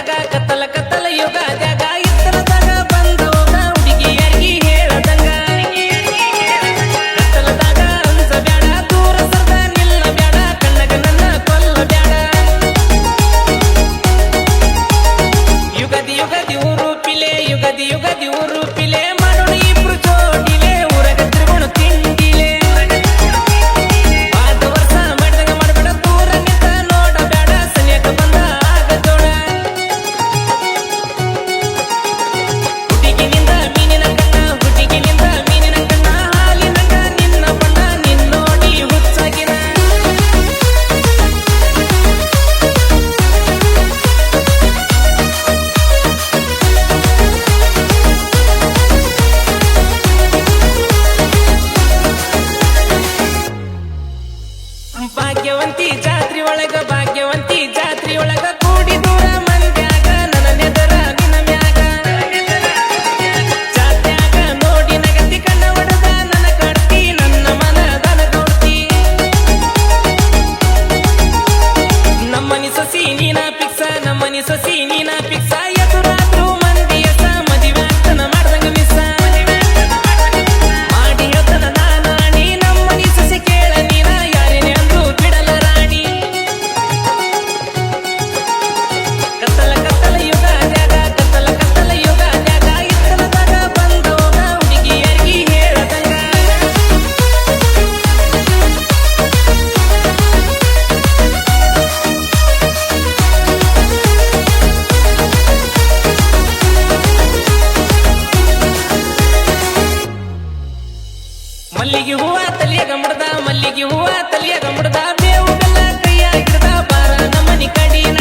ಯುಗಾದ್ಯಾಗ ಕತ್ತಲ ಕತ್ತಲ ಯುಗಾದ್ಯಾಗ ಇತ್ತಲದಾಗ ಬಂದ ಹೋಗ ಹುಡುಗಿಯರಿಗೆ ಹೇಳದಂಗ ಕತ್ತಲದಾಗ ಅನ್ಸಬ್ಯಾಡ ದೂರ ಸರ್ದ ನಿಲ್ಲಬ್ಯಾಡ ಕಣ್ಣಗ ನನ್ನ ಕೊಲ್ಲಬ್ಯಾಡ ಯುಗದಿ ಯುಗದಿ ಊರು ಪಿಲೆ ಯುಗದಿ ಯುಗದಿ ಊರು ಪಿಲೆ ಮಾಡೋಣ ಇಬ್ರು ಜೋಡಿಲೆ ಊರಗ ತಿರುಗೋಣ ತಿಂಡಿಲೆ ಆದ ವರ್ಷ ಮಾಡಿದಂಗ ಮಾಡಬೇಡ ದೂರ ನಿಂತ ನೋಡಬ್ಯಾಡ ಸನಿಯಕ ಬಂದ ಆಗ ಜೋಡ ಹುಡುಗಿನಿಂದ ಮೀನಿನ ಕಣ್ಣ ಹಾಲಿನಂಗ ನಿನ್ನ ಬಣ್ಣ ನಿನ್ನೋಡಿ ಹುಚ್ಚಾಗಿನ ಭಾಗ್ಯವಂತಿ ಜಾತ್ರಿ ಒಳಗ ಕೂಡಿ ದೂರ ಮಂದ್ಯಾಗ ನನ್ನ ನೆದರ ನಿನ್ನ ಮ್ಯಾಗ ಜಾತ್ಯಾಗ ನೋಡಿ ನಗತಿ ಕಣ್ಣ ಹೊಡೆದ ನನ್ನ ಕಟ್ಟಿ ನನ್ನ ಮನದನ ಕೊಡ್ತಿ ನಮ್ಮನಿ ಸೊಸಿ ನೀನ ಪಿಕ್ಸ ಎದುರಾದ್ರು ಮಂದಿ ಎಸ ಮದುವೆ ಆಗ್ತನ ಮಾಡ್ದಂಗ ಮಿಸ್ಸ ಮಾಡಿ ಹೇಳ್ತನ ನಾನಾಣಿ ನಮ್ಮನಿ ಸೊಸಿ ಕೇಳ ನೀನ ಯಾರೇನೆ ಅಂದ್ರು ಬಿಡಲ ರಾಣಿ ಕತ್ತಲ ಕತ್ತಲ ಯುಗಾದ್ಯಾಗ ಇತ್ತಲದಾಗ ಬಂದೋಗ ಹುಡುಗಿಯರಿಗೆ ಹೇಳದಂಗ ಮಲ್ಲಿಗೆ ಹೂವ ತಲಿಯಾಗ ಮುಡ್ದ ಬೇವು ಬೆಲ್ಲ ಕೈಯಾಗಿಡ್ದ ಬಾರ ನಮ್ಮನಿ ಕಡಿನ